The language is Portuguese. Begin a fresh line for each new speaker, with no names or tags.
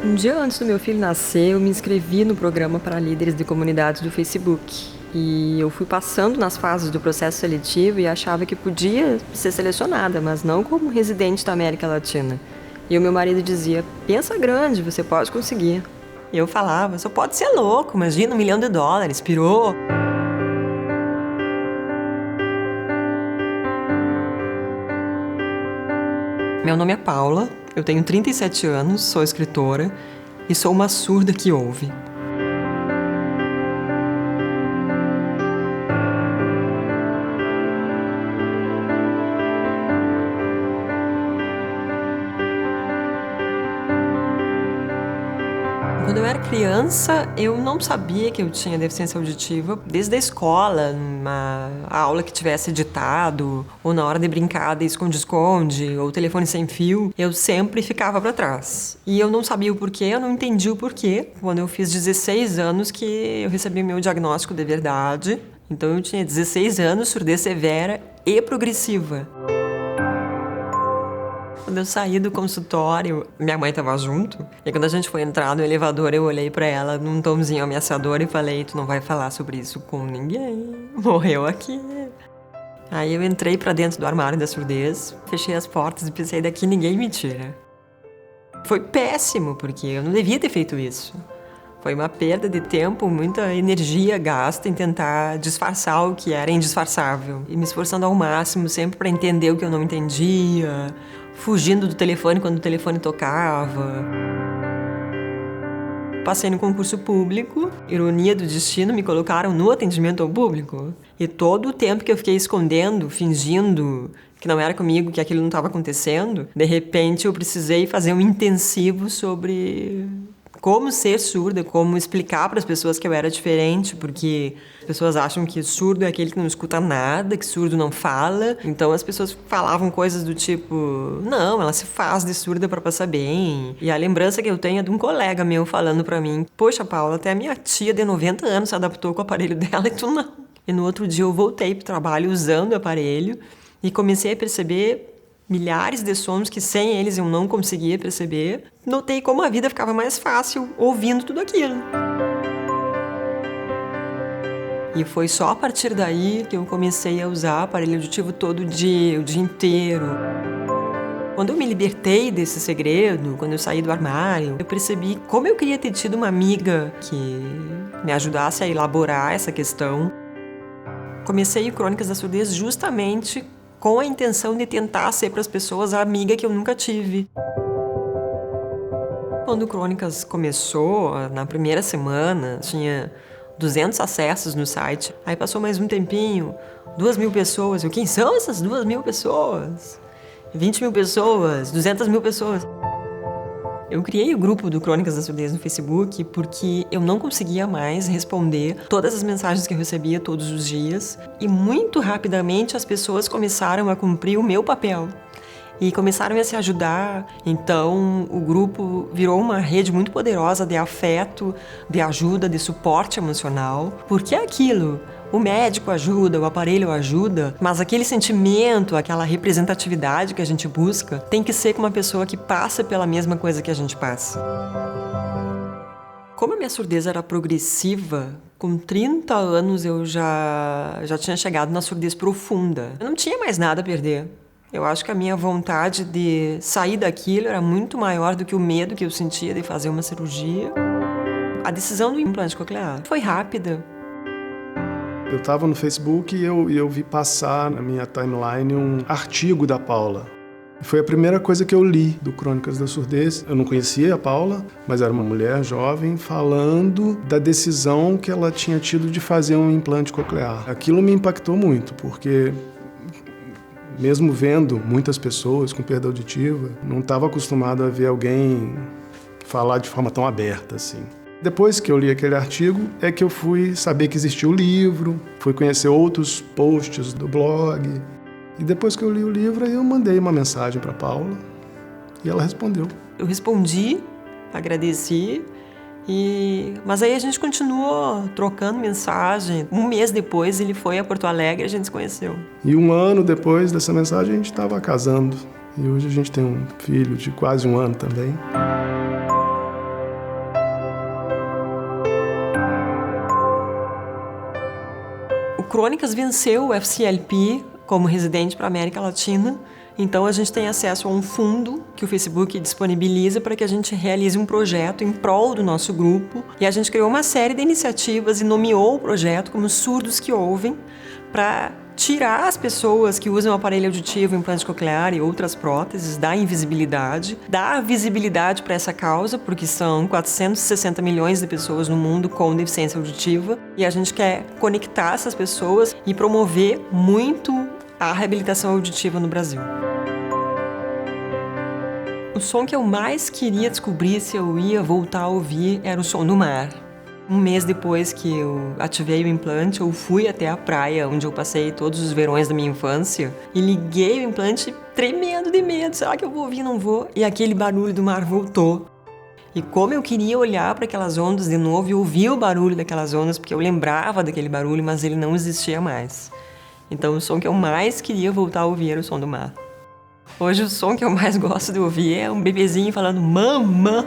Um dia antes do meu filho nascer, eu me inscrevi no programa para líderes de comunidades do Facebook. E eu fui passando nas fases do processo seletivo e achava que podia ser selecionada, mas não como residente da América Latina. E o meu marido dizia, pensa grande, você pode conseguir.
E eu falava, só pode ser louco, imagina $1 milhão, pirou. Meu nome é Paula, eu tenho 37 anos, sou escritora e sou uma surda que ouve. Quando eu era criança, eu não sabia que eu tinha deficiência auditiva. Desde a escola, numa aula que tivesse ditado, ou na hora de brincar de esconde-esconde, ou telefone sem fio, eu sempre ficava para trás. E eu não sabia o porquê, eu não entendi o porquê. Quando eu fiz 16 anos que eu recebi meu diagnóstico de verdade. Então eu tinha 16 anos, surdez severa e progressiva. Quando eu saí do consultório, minha mãe estava junto. E quando a gente foi entrar no elevador, eu olhei pra ela num tomzinho ameaçador e falei, tu não vai falar sobre isso com ninguém. Morreu aqui. Aí eu entrei pra dentro do armário da surdez, fechei as portas e pensei, daqui ninguém me tira. Foi péssimo, porque eu não devia ter feito isso. Foi uma perda de tempo, muita energia gasta em tentar disfarçar o que era indisfarçável. E me esforçando ao máximo, sempre para entender o que eu não entendia, fugindo do telefone quando o telefone tocava. Passei no concurso público, ironia do destino, me colocaram no atendimento ao público. E todo o tempo que eu fiquei escondendo, fingindo que não era comigo, que aquilo não estava acontecendo, de repente eu precisei fazer um intensivo sobre como ser surda, como explicar para as pessoas que eu era diferente, porque as pessoas acham que surdo é aquele que não escuta nada, que surdo não fala. Então as pessoas falavam coisas do tipo, não, ela se faz de surda para passar bem. E a lembrança que eu tenho é de um colega meu falando para mim, poxa, Paula, até a minha tia de 90 anos se adaptou com o aparelho dela e tu não. E no outro dia eu voltei pro trabalho usando o aparelho e comecei a perceber milhares de sons que sem eles eu não conseguia perceber. Notei como a vida ficava mais fácil ouvindo tudo aquilo. E foi só a partir daí que eu comecei a usar aparelho auditivo todo dia, o dia inteiro. Quando eu me libertei desse segredo, quando eu saí do armário, eu percebi como eu queria ter tido uma amiga que me ajudasse a elaborar essa questão. Comecei o Crônicas da Surdez justamente com a intenção de tentar ser para as pessoas a amiga que eu nunca tive. Quando o Crônicas começou, na primeira semana, tinha 200 acessos no site. Aí passou mais um tempinho, 2.000 pessoas. Quem são essas 2.000 pessoas? 20.000 pessoas, 200.000 pessoas. Eu criei o grupo do Crônicas da Surdez no Facebook porque eu não conseguia mais responder todas as mensagens que eu recebia todos os dias e muito rapidamente as pessoas começaram a cumprir o meu papel e começaram a se ajudar. Então o grupo virou uma rede muito poderosa de afeto, de ajuda, de suporte emocional, porque é aquilo. O médico ajuda, o aparelho ajuda, mas aquele sentimento, aquela representatividade que a gente busca tem que ser com uma pessoa que passa pela mesma coisa que a gente passa. Como a minha surdez era progressiva, com 30 anos eu já tinha chegado na surdez profunda. Eu não tinha mais nada a perder. Eu acho que a minha vontade de sair daquilo era muito maior do que o medo que eu sentia de fazer uma cirurgia. A decisão do implante coclear foi rápida.
Eu estava no Facebook e eu vi passar na minha timeline um artigo da Paula. Foi a primeira coisa que eu li do Crônicas da Surdez. Eu não conhecia a Paula, mas era uma mulher jovem falando da decisão que ela tinha tido de fazer um implante coclear. Aquilo me impactou muito, porque mesmo vendo muitas pessoas com perda auditiva, não estava acostumado a ver alguém falar de forma tão aberta assim. Depois que eu li aquele artigo, é que eu fui saber que existia o livro, fui conhecer outros posts do blog. E depois que eu li o livro, aí eu mandei uma mensagem para a Paula e ela respondeu.
Eu respondi, agradeci, mas aí a gente continuou trocando mensagem. Um mês depois ele foi a Porto Alegre e a gente se conheceu.
E 1 ano depois dessa mensagem a gente estava casando. E hoje a gente tem um filho de quase 1 ano também.
Crônicas venceu o FCLP como residente para a América Latina. Então a gente tem acesso a um fundo que o Facebook disponibiliza para que a gente realize um projeto em prol do nosso grupo. E a gente criou uma série de iniciativas e nomeou o projeto como Surdos que Ouvem, para tirar as pessoas que usam aparelho auditivo, implante coclear e outras próteses da invisibilidade, dar visibilidade para essa causa, porque são 460 milhões de pessoas no mundo com deficiência auditiva, e a gente quer conectar essas pessoas e promover muito a reabilitação auditiva no Brasil. O som que eu mais queria descobrir se eu ia voltar a ouvir era o som do mar. Um mês depois que eu ativei o implante, eu fui até a praia, onde eu passei todos os verões da minha infância, e liguei o implante tremendo de medo. Será que eu vou ouvir? Não vou. E aquele barulho do mar voltou. E como eu queria olhar para aquelas ondas de novo e ouvir o barulho daquelas ondas, porque eu lembrava daquele barulho, mas ele não existia mais. Então o som que eu mais queria voltar a ouvir era o som do mar. Hoje o som que eu mais gosto de ouvir é um bebezinho falando mamã.